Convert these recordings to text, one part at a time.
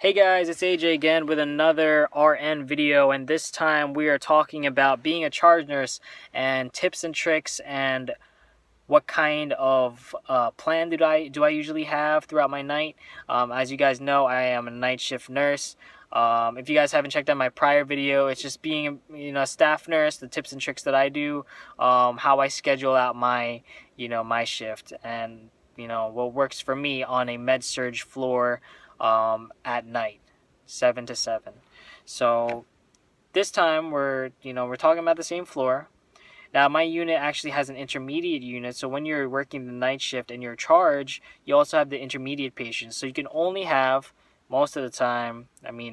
Hey guys, it's AJ again with another RN video, and this time we are talking about being a charge nurse and tips and tricks and what kind of plan do I usually have throughout my night. As you guys know, I am a night shift nurse. If you guys haven't checked out my prior video, it's just being a staff nurse, the tips and tricks that I do, how I schedule out my shift, and what works for me on a med surge floor at night, 7 to 7. So this time we're talking about the same floor. Now, my unit actually has an intermediate unit, so when you're working the night shift and you're charge, you also have the intermediate patients. So you can only have, most of the time,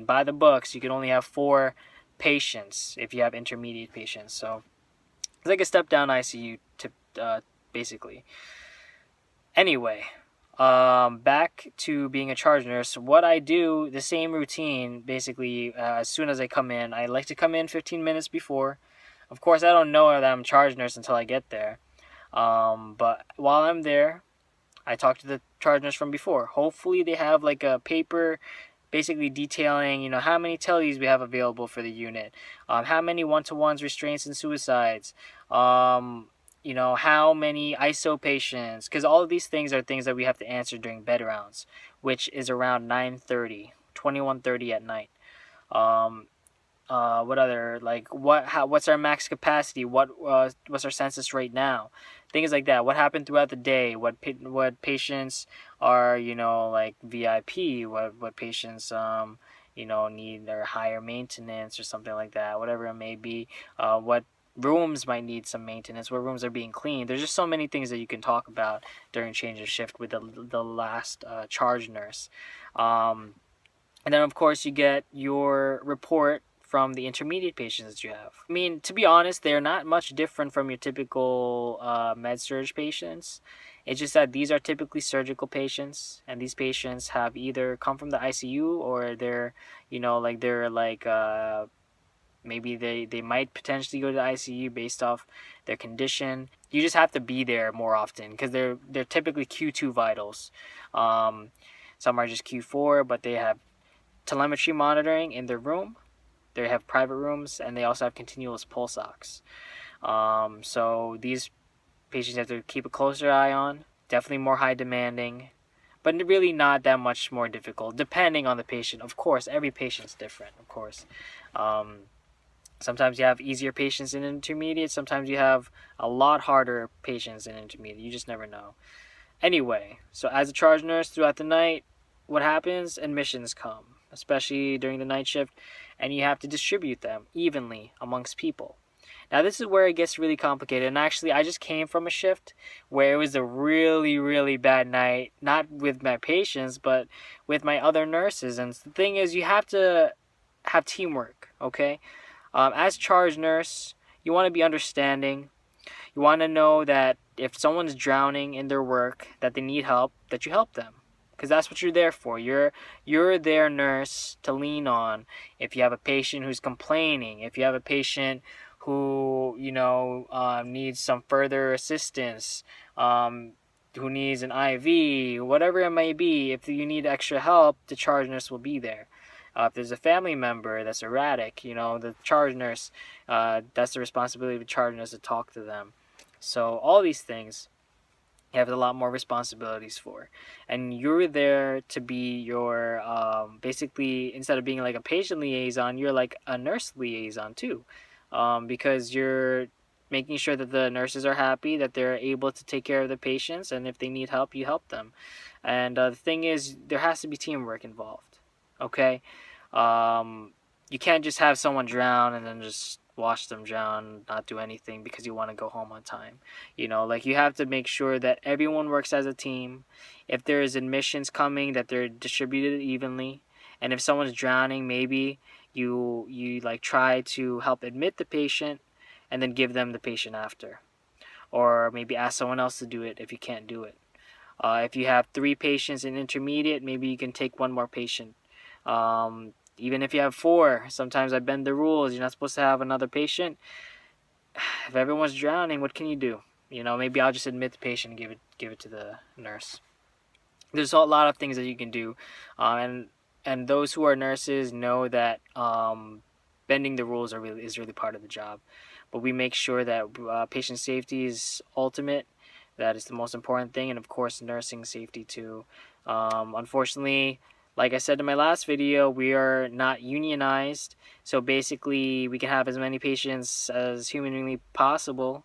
by the books, you can only have 4 patients if you have intermediate patients. So it's like a step down ICU, basically. Anyway, back to being a charge nurse. What I do, the same routine, basically, as soon as I come in, I like to come in 15 minutes before. Of course, I don't know that I'm a charge nurse until I get there. But while I'm there, I talk to the charge nurse from before. Hopefully, they have like a paper basically detailing, how many teles we have available for the unit, how many one-to-ones, restraints, and suicides, how many ISO patients, because all of these things are things that we have to answer during bed rounds, which is around 9:30, 21:30 at night. Um, what other, what's our max capacity? What's our census rate now? Things like that. What happened throughout the day? What patients are like VIP? What patients need their higher maintenance or something like that. Whatever it may be. What rooms might need some maintenance? What rooms are being cleaned? There's just so many things that you can talk about during change of shift with the last charge nurse. And then, of course, you get your report from the intermediate patients that you have. To be honest, they're not much different from your typical med surge patients. It's just that these are typically surgical patients, and these patients have either come from the ICU or maybe they might potentially go to the ICU based off their condition. You just have to be there more often because they're typically Q2 vitals. Some are just Q4, but they have telemetry monitoring in their room. They have private rooms, and they also have continuous pulse ox. So these patients have to keep a closer eye on. Definitely more high demanding, but really not that much more difficult, depending on the patient. Of course, every patient's different, of course. Sometimes you have easier patients in intermediate. Sometimes you have a lot harder patients in intermediate. You just never know. Anyway, so as a charge nurse throughout the night, what happens? Admissions come, especially during the night shift, and you have to distribute them evenly amongst people. Now, this is where it gets really complicated. And actually, I just came from a shift where it was a really, really bad night, not with my patients, but with my other nurses. And the thing is, you have to have teamwork, okay? As charge nurse, you want to be understanding. You want to know that if someone's drowning in their work, that they need help, that you help them. Because that's what you're there for. You're their nurse to lean on. If you have a patient who's complaining, if you have a patient who needs some further assistance, who needs an IV, whatever it may be, if you need extra help, the charge nurse will be there. If there's a family member that's erratic, the charge nurse, that's the responsibility of the charge nurse to talk to them. So all these things you have a lot more responsibilities for, and you're there to be your basically, instead of being like a patient liaison, you're like a nurse liaison too, because you're making sure that the nurses are happy, that they're able to take care of the patients, and if they need help, you help them. And the thing is, there has to be teamwork involved. Okay, you can't just have someone drown and then just watch them drown, not do anything because you want to go home on time. You have to make sure that everyone works as a team. If there is admissions coming, that they're distributed evenly. And if someone's drowning, maybe you try to help admit the patient and then give them the patient after. Or maybe ask someone else to do it if you can't do it. If you have 3 patients in intermediate, maybe you can take 1 more patient. Even if you have 4, sometimes I bend the rules. You're not supposed to have another patient. If everyone's drowning, what can you do? Maybe I'll just admit the patient and give it to the nurse. There's a lot of things that you can do, and and those who are nurses know that bending the rules is really part of the job. But we make sure that patient safety is ultimate. That is the most important thing, and of course, nursing safety too. Unfortunately, like I said in my last video, we are not unionized, so basically we can have as many patients as humanly possible,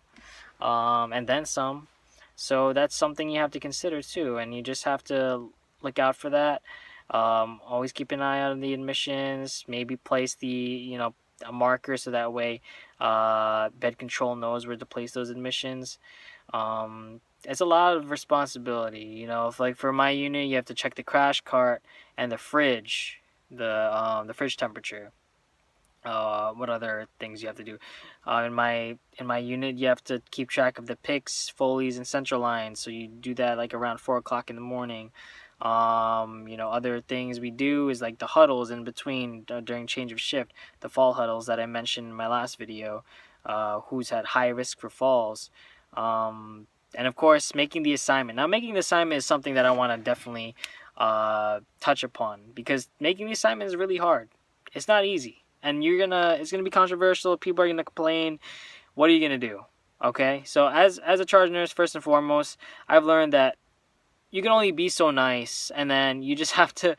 and then some. So that's something you have to consider too, and you just have to look out for that. Always keep an eye on the admissions. Maybe place a marker so that way bed control knows where to place those admissions. It's a lot of responsibility, If, like, for my unit, you have to check the crash cart and the fridge, the fridge temperature. What other things you have to do? In my unit, you have to keep track of the PICS, Foley's, and central lines. So you do that like around 4 o'clock in the morning. Other things we do is like the huddles in between during change of shift, the fall huddles that I mentioned in my last video. Who's at high risk for falls. And of course, making the assignment. Now, making the assignment is something that I want to definitely touch upon, because making the assignment is really hard. It's not easy. And it's gonna be controversial. People are gonna complain. What are you gonna do? Okay. So as a charge nurse, first and foremost, I've learned that you can only be so nice, and then you just have to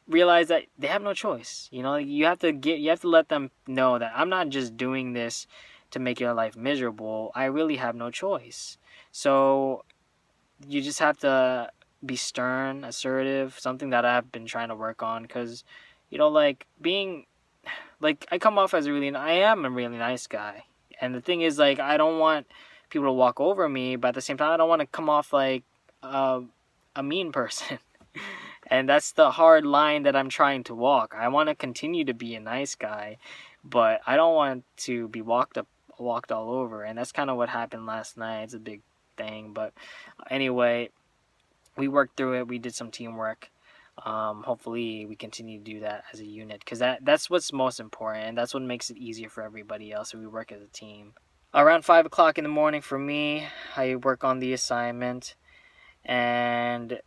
realize that they have no choice. You have to let them know that I'm not just doing this to make your life miserable. I really have no choice. So you just have to be stern, assertive, something that I've been trying to work on, because I come off as I am a really nice guy. And the thing is, like, I don't want people to walk over me, but at the same time, I don't want to come off like a mean person. And that's the hard line that I'm trying to walk. I want to continue to be a nice guy, but I don't want to be walked all over. And that's kind of what happened last night. It's a big thing, but anyway, we worked through it. We did some teamwork. Hopefully we continue to do that as a unit, because that's what's most important, and that's what makes it easier for everybody else if we work as a team. Around 5 o'clock in the morning for me, I work on the assignment, and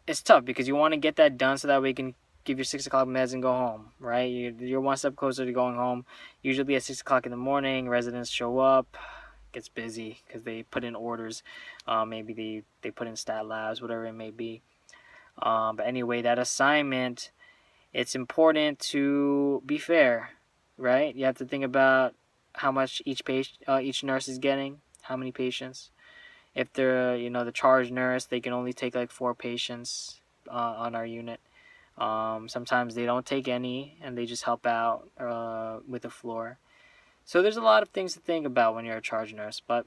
it's tough because you want to get that done so that way you can give your 6 o'clock meds and go home, right? You're one step closer to going home. Usually at 6 o'clock in the morning, residents show up. Gets busy because they put in orders. Maybe they put in stat labs, whatever it may be. But anyway, that assignment, it's important to be fair, right? You have to think about how much each nurse is getting, how many patients. If they're, the charge nurse, they can only take like 4 patients on our unit. Sometimes they don't take any, and they just help out with the floor. So there's a lot of things to think about when you're a charge nurse, but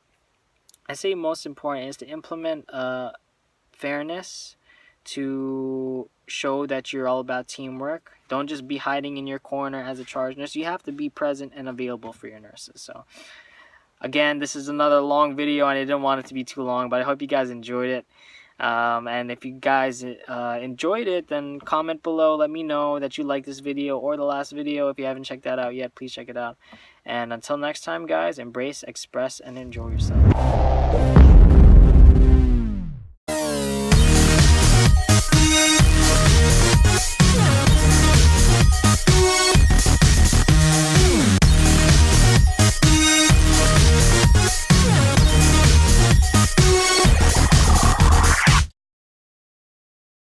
I say most important is to implement fairness, to show that you're all about teamwork. Don't just be hiding in your corner as a charge nurse. You have to be present and available for your nurses. So again, this is another long video, and I didn't want it to be too long, but I hope you guys enjoyed it. And if you guys enjoyed it, then comment below. Let me know that you like this video or the last video. If you haven't checked that out yet, please check it out. And until next time, guys, embrace, express, and enjoy yourself.